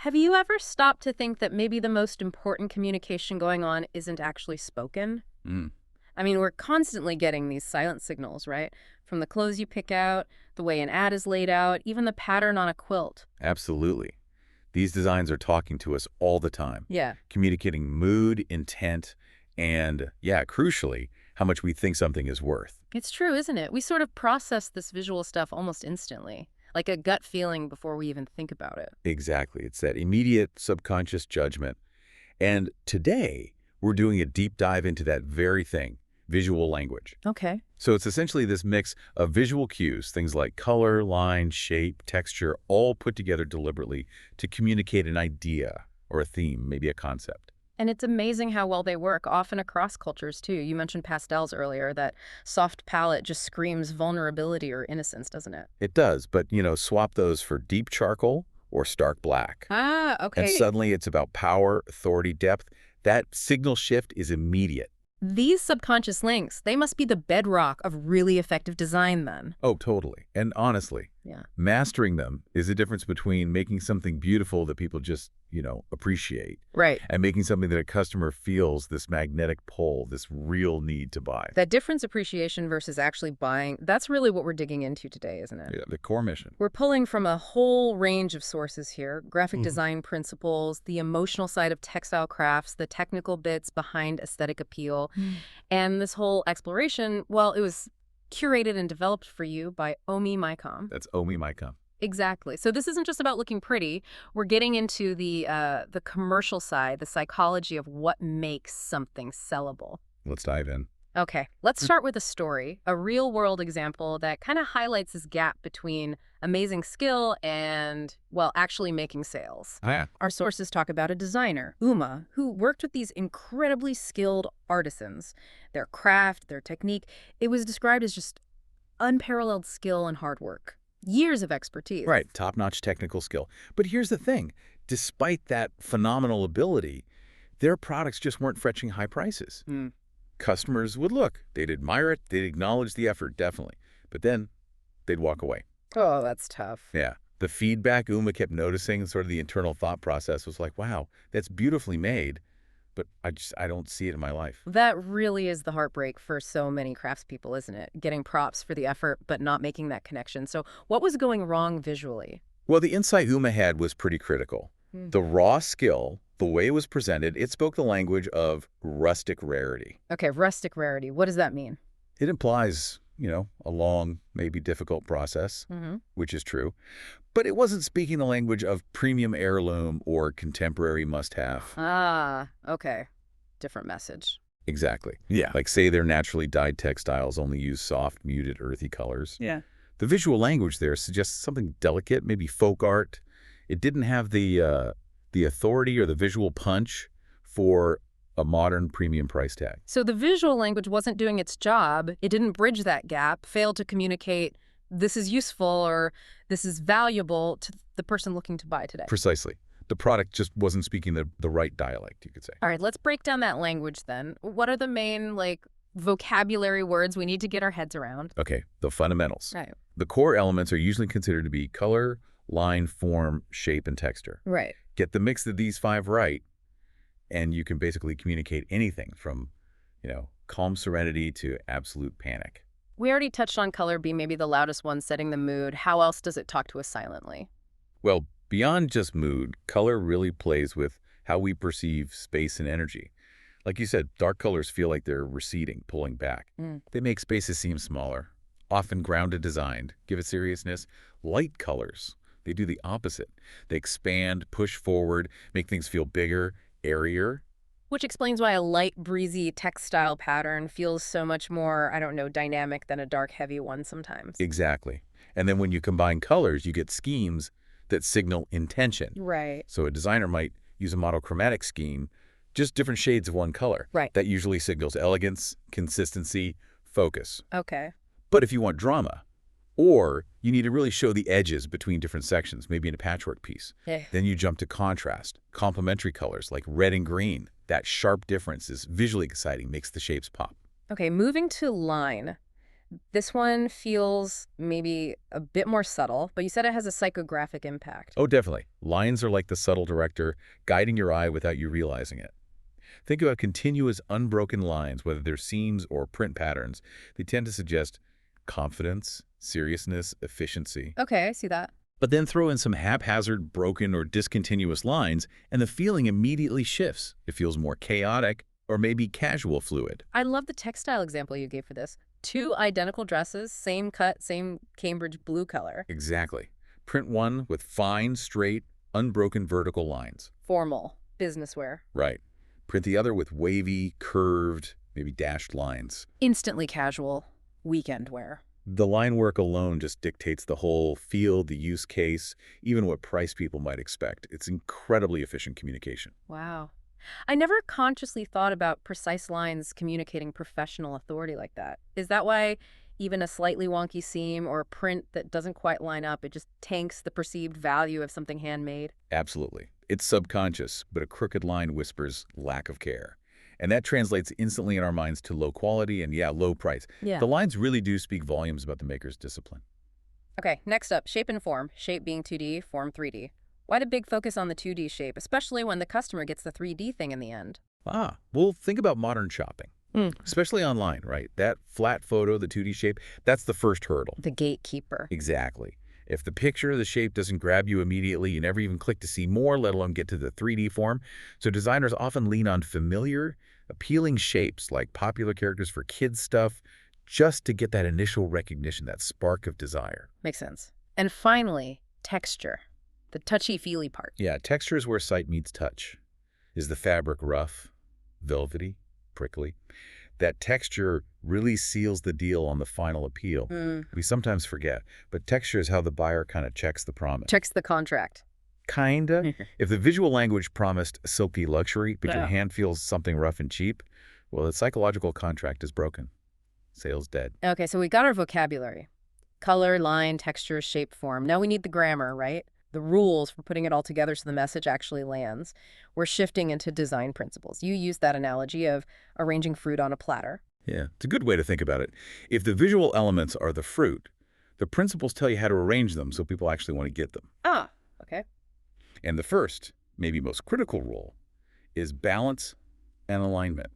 Have you ever stopped to think that maybe the most important communication going on isn't actually spoken? Mm, I mean, we're constantly getting these silent signals, right? From the clothes you pick out, the way an ad is laid out, even the pattern on a quilt. absolutely. These designs are talking to us all the time, Yeah. communicating mood, intent, and, yeah, crucially, how much we think something is worth. It's true, isn't it? We sort of process this visual stuff almost instantly, like a gut feeling before we even think about it. Exactly. It's that immediate subconscious judgment. And today, we're doing a deep dive into that very thing, visual language. Okay. So it's essentially this mix of visual cues, things like color, line, shape, texture, all put together deliberately to communicate an idea or a theme, maybe a concept. And it's amazing how well they work, often across cultures, too. You mentioned pastels earlier. That soft palette just screams vulnerability or innocence, doesn't it? It does, but, swap those for deep charcoal or stark black. Ah, And okay. suddenly it's about power, authority, depth. That signal shift is immediate. These subconscious links, they must be the bedrock of really effective design then. Oh, totally. And honestly, Yeah. mastering them is the difference between making something beautiful that people just, appreciate Right. and making something that a customer feels this magnetic pull, this real need to buy. That difference appreciation versus actually buying, that's really what we're digging into today, isn't it? Yeah, the core mission. We're pulling from a whole range of sources here: graphic Mhm. design principles, the emotional side of textile crafts, the technical bits behind aesthetic appeal. And this whole exploration, well, it was curated and developed for you by Omi Mycom. That's Omi Mycom. Exactly. So this isn't just about looking pretty. We're getting into the commercial side, the psychology of what makes something sellable. Let's dive in. Okay, let's start with a story, a real-world example that kind of highlights this gap between amazing skill and, well, actually making sales. Oh, yeah. Our sources talk about a designer, Uma, who worked with these incredibly skilled artisans. Their craft, their technique, it was described as just unparalleled skill and hard work. Years of expertise. Right, top-notch technical skill. But here's the thing. Despite that phenomenal ability, their products just weren't fetching high prices. Hmm. Customers would look, they'd admire it, they'd acknowledge the effort, definitely. But then they'd walk away. Oh, that's tough. Yeah. The feedback Uma kept noticing, sort of the internal thought process was like, wow, that's beautifully made, but I don't see it in my life. That really is the heartbreak for so many craftspeople, isn't it? Getting props for the effort, but not making that connection. So what was going wrong visually? Well, the insight Uma had was pretty critical. Hmm. The raw skill, the way it was presented, it spoke the language of rustic rarity. Okay, rustic rarity. What does that mean? It implies, a long, maybe difficult process, Mm-hmm. which is true. But it wasn't speaking the language of premium heirloom or contemporary must-have. Ah, okay. Different message. Exactly. Yeah. Like, say their naturally dyed textiles only use soft, muted, earthy colors. Yeah. The visual language there suggests something delicate, maybe folk art. It didn't have the authority or the visual punch for a modern premium price tag. So the visual language wasn't doing its job. It didn't bridge that gap, failed to communicate this is useful or this is valuable to the person looking to buy today. Precisely. The product just wasn't speaking the right dialect, you could say. All right, let's break down that language then. What are the main, vocabulary words we need to get our heads around? Okay, the fundamentals. Right. The core elements are usually considered to be color, line, form, shape, and texture. Right. Get the mix of these five right, and you can basically communicate anything from, calm serenity to absolute panic. We already touched on color being maybe the loudest one, setting the mood. How else does it talk to us silently? Well, beyond just mood, color really plays with how we perceive space and energy. Like you said, dark colors feel like they're receding, pulling back. Mm. They make spaces seem smaller, often grounded designed, give it seriousness. Light colors, they do the opposite. They expand, push forward, make things feel bigger, airier. Which explains why a light, breezy textile pattern feels so much more, I don't know, dynamic than a dark, heavy one sometimes. Exactly. And then when you combine colors, you get schemes that signal intention. Right. So a designer might use a monochromatic scheme, just different shades of one color. Right. That usually signals elegance, consistency, focus. Okay. But if you want drama, or you need to really show the edges between different sections, maybe in a patchwork piece, Yeah. then you jump to contrast, complementary colors like red and green. That sharp difference is visually exciting, makes the shapes pop. Okay, moving to line. This one feels maybe a bit more subtle, but you said it has a psychographic impact. Oh, definitely. Lines are like the subtle director, guiding your eye without you realizing it. Think about continuous, unbroken lines, whether they're seams or print patterns. They tend to suggest confidence, seriousness, efficiency. Okay, I see that. But then throw in some haphazard, broken, or discontinuous lines, and the feeling immediately shifts. It feels more chaotic or maybe casual fluid. I love the textile example you gave for this. Two identical dresses, same cut, same Cambridge blue color. Exactly. Print one with fine, straight, unbroken vertical lines. Formal, business wear. Right. Print the other with wavy, curved, maybe dashed lines. Instantly casual, weekend wear. The line work alone just dictates the whole feel, the use case, even what price people might expect. It's incredibly efficient communication. Wow. I never consciously thought about precise lines communicating professional authority like that. Is that why even a slightly wonky seam or a print that doesn't quite line up, it just tanks the perceived value of something handmade? Absolutely. It's subconscious, but a crooked line whispers lack of care. And that translates instantly in our minds to low quality and, yeah, low price. Yeah. The lines really do speak volumes about the maker's discipline. Okay, next up, shape and form. Shape being 2D, form 3D. Why the big focus on the 2D shape, especially when the customer gets the 3D thing in the end? Well, think about modern shopping, especially online, right? That flat photo, the 2D shape, that's the first hurdle. The gatekeeper. Exactly. If the picture of the shape doesn't grab you immediately, you never even click to see more, let alone get to the 3D form. So designers often lean on familiar, appealing shapes like popular characters for kids stuff, just to get that initial recognition, that spark of desire. Makes sense. And finally, texture. The touchy-feely part. Yeah, texture is where sight meets touch. Is the fabric rough, velvety, prickly? That texture really seals the deal on the final appeal. We sometimes forget, but texture is how the buyer kind of checks the promise. Checks the contract. Kinda. If the visual language promised silky luxury, but your hand feels something rough and cheap, well, the psychological contract is broken. Sales dead. Okay, so we got our vocabulary. Color, line, texture, shape, form. Now we need the grammar, right? The rules for putting it all together so the message actually lands. We're shifting into design principles. You used that analogy of arranging fruit on a platter. Yeah, it's a good way to think about it. If the visual elements are the fruit, the principles tell you how to arrange them so people actually want to get them. Ah, okay. And the first, maybe most critical rule, is balance and alignment.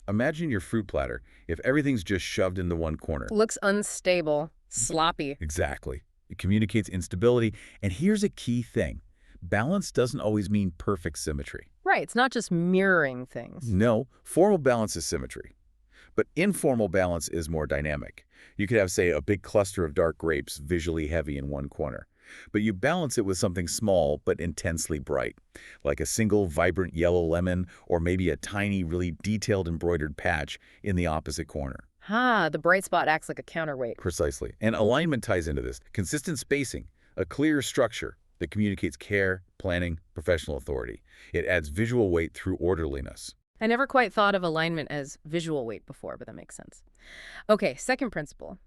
Imagine your fruit platter if everything's just shoved into one corner. Looks unstable, sloppy. Exactly. It communicates instability. And here's a key thing. Balance doesn't always mean perfect symmetry. Right, it's not just mirroring things. No, formal balance is symmetry. But informal balance is more dynamic. You could have, say, a big cluster of dark grapes visually heavy in one corner. But you balance it with something small but intensely bright, like a single vibrant yellow lemon or maybe a tiny, really detailed embroidered patch in the opposite corner. The bright spot acts like a counterweight. Precisely. And alignment ties into this. Consistent spacing, a clear structure that communicates care, planning, professional authority. It adds visual weight through orderliness. I never quite thought of alignment as visual weight before, but that makes sense. Okay, second principle,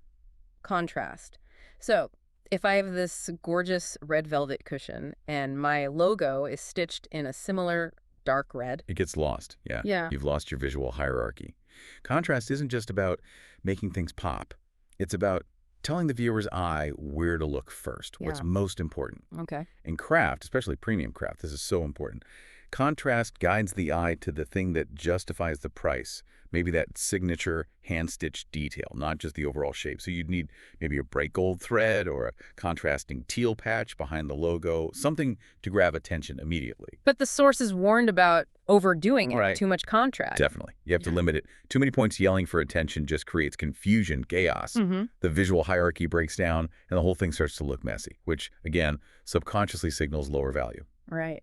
contrast. So if I have this gorgeous red velvet cushion and my logo is stitched in a similar dark red. It gets lost, yeah. Yeah. You've lost your visual hierarchy. Contrast isn't just about making things pop. It's about telling the viewer's eye where to look first, what's Yeah. most important. Okay. In craft, especially premium craft, this is so important. Contrast guides the eye to the thing that justifies the price, maybe that signature hand-stitched detail, not just the overall shape. So you'd need maybe a bright gold thread or a contrasting teal patch behind the logo, something to grab attention immediately. But the source is warned about overdoing it, Right. too much contrast. Definitely. You have to limit it. Too many points yelling for attention just creates confusion, chaos. The visual hierarchy breaks down, and the whole thing starts to look messy, which, again, subconsciously signals lower value. Right.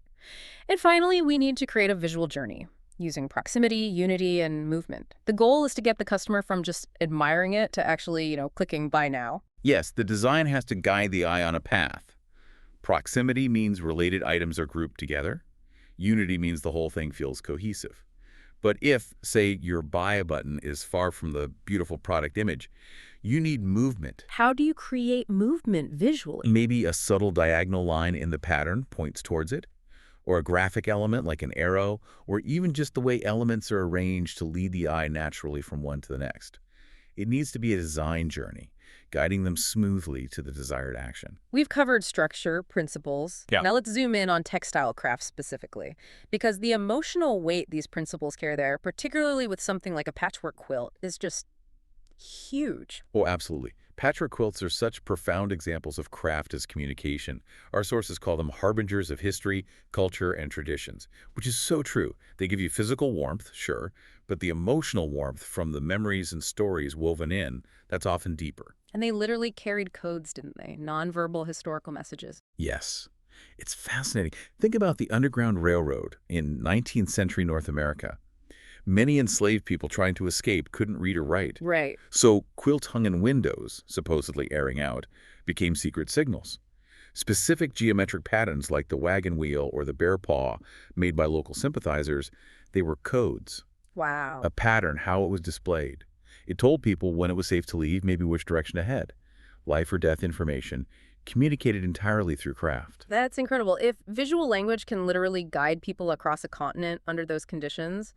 And finally, we need to create a visual journey using proximity, unity, and movement. The goal is to get the customer from just admiring it to actually, clicking buy now. Yes, the design has to guide the eye on a path. Proximity means related items are grouped together. Unity means the whole thing feels cohesive. But if, say, your buy button is far from the beautiful product image, you need movement. How do you create movement visually? Maybe a subtle diagonal line in the pattern points towards it, or a graphic element like an arrow, or even just the way elements are arranged to lead the eye naturally from one to the next. It needs to be a design journey, guiding them smoothly to the desired action. We've covered structure, principles. Yeah. Now let's zoom in on textile crafts specifically, because the emotional weight these principles carry there, particularly with something like a patchwork quilt, is just huge. Oh, absolutely. Patchwork quilts are such profound examples of craft as communication. Our sources call them harbingers of history, culture, and traditions, which is so true. They give you physical warmth, sure, but the emotional warmth from the memories and stories woven in, that's often deeper. And they literally carried codes, didn't they? Nonverbal historical messages. Yes. It's fascinating. Think about the Underground Railroad in 19th century North America. Many enslaved people trying to escape couldn't read or write. Right. So quilts hung in windows, supposedly airing out, became secret signals. Specific geometric patterns like the wagon wheel or the bear paw made by local sympathizers, they were codes. Wow. A pattern, how it was displayed. It told people when it was safe to leave, maybe which direction to head. Life or death information, communicated entirely through craft. That's incredible. If visual language can literally guide people across a continent under those conditions,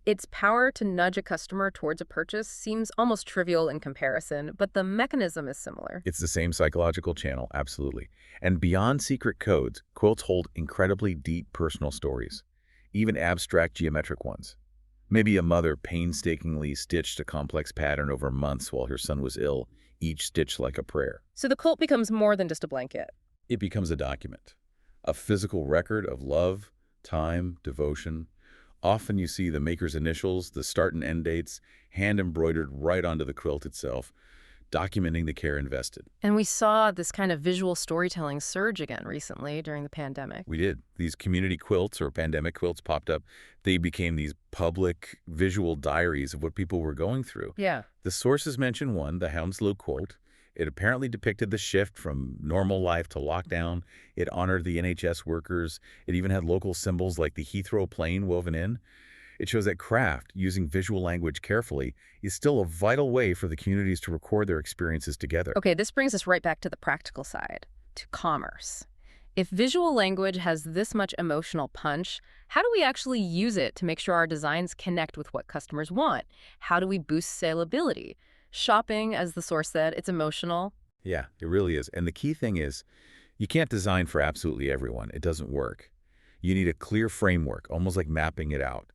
its power to nudge a customer towards a purchase seems almost trivial in comparison, but the mechanism is similar. It's the same psychological channel, absolutely. And beyond secret codes, quilts hold incredibly deep personal stories, even abstract geometric ones. Maybe a mother painstakingly stitched a complex pattern over months while her son was ill, each stitch like a prayer. So the quilt becomes more than just a blanket. It becomes a document, a physical record of love, time, devotion. Often you see the maker's initials, the start and end dates, hand-embroidered right onto the quilt itself, documenting the care invested. And we saw this kind of visual storytelling surge again recently during the pandemic. We did. These community quilts or pandemic quilts popped up. They became these public visual diaries of what people were going through. Yeah. The sources mention one, the Hounslow quote. It apparently depicted the shift from normal life to lockdown. It honored the NHS workers. It even had local symbols like the Heathrow plane woven in. It shows that craft, using visual language carefully, is still a vital way for the communities to record their experiences together. Okay, this brings us right back to the practical side, to commerce. If visual language has this much emotional punch, how do we actually use it to make sure our designs connect with what customers want? How do we boost salability? Shopping, as the source said, it's emotional. Yeah, it really is. And the key thing is, you can't design for absolutely everyone. It doesn't work. You need a clear framework, almost like mapping it out.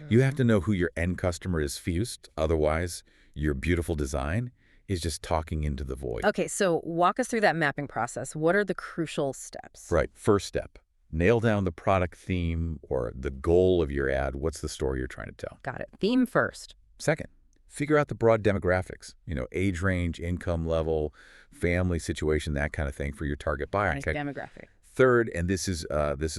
You have to know who your end customer is first. Otherwise, your beautiful design is just talking into the void. Okay, so walk us through that mapping process. What are the crucial steps? Right. First step, nail down the product theme or the goal of your ad. What's the story you're trying to tell? Got it. Theme first. Second, figure out the broad demographics, age range, income level, family situation, that kind of thing for your target buyer. Nice demographic. Third, and this is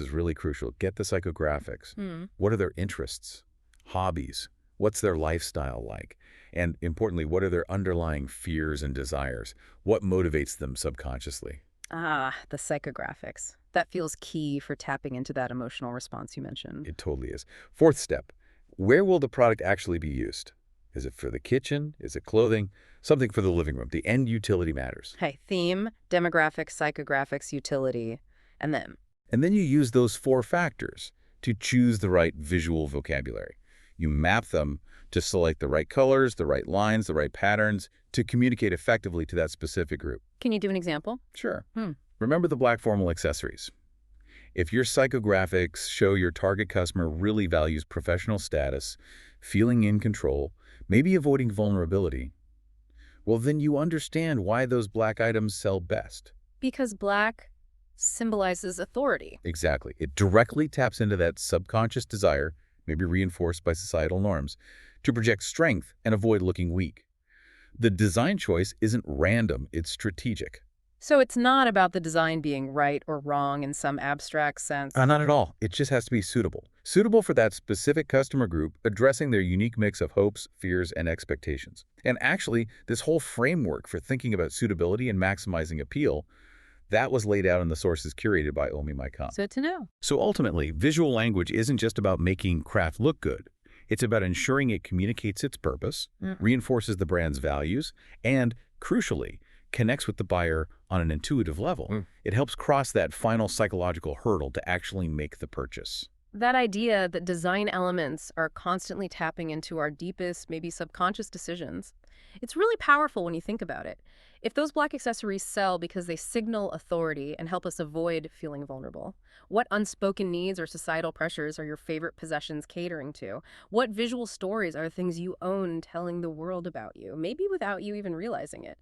really crucial, get the psychographics. What are their interests, hobbies? What's their lifestyle like? And importantly, what are their underlying fears and desires? What motivates them subconsciously? Ah, the psychographics. That feels key for tapping into that emotional response you mentioned. It totally is. Fourth step, where will the product actually be used? Is it for the kitchen? Is it clothing? Something for the living room. The end utility matters. Hey, theme, demographics, psychographics, utility, and then? And then you use those 4 factors to choose the right visual vocabulary. You map them to select the right colors, the right lines, the right patterns to communicate effectively to that specific group. Can you do an example? Sure. Remember the black formal accessories. If your psychographics show your target customer really values professional status, feeling in control, maybe avoiding vulnerability, well, then you understand why those black items sell best. Because black symbolizes authority. Exactly. It directly taps into that subconscious desire, maybe reinforced by societal norms, to project strength and avoid looking weak. The design choice isn't random, it's strategic. So it's not about the design being right or wrong in some abstract sense. Not at all. It just has to be suitable. Suitable for that specific customer group, addressing their unique mix of hopes, fears, and expectations. And actually, this whole framework for thinking about suitability and maximizing appeal, that was laid out in the sources curated by Omi Maikam. So to know. So ultimately, visual language isn't just about making craft look good. It's about ensuring it communicates its purpose, reinforces the brand's values, and, crucially, connects with the buyer on an intuitive level. It helps cross that final psychological hurdle to actually make the purchase. That idea that design elements are constantly tapping into our deepest, maybe subconscious decisions, It's really powerful when you think about it. If those black accessories sell because they signal authority and help us avoid feeling vulnerable, what unspoken needs or societal pressures are your favorite possessions catering to? What visual stories are things you own telling the world about you, maybe without you even realizing it?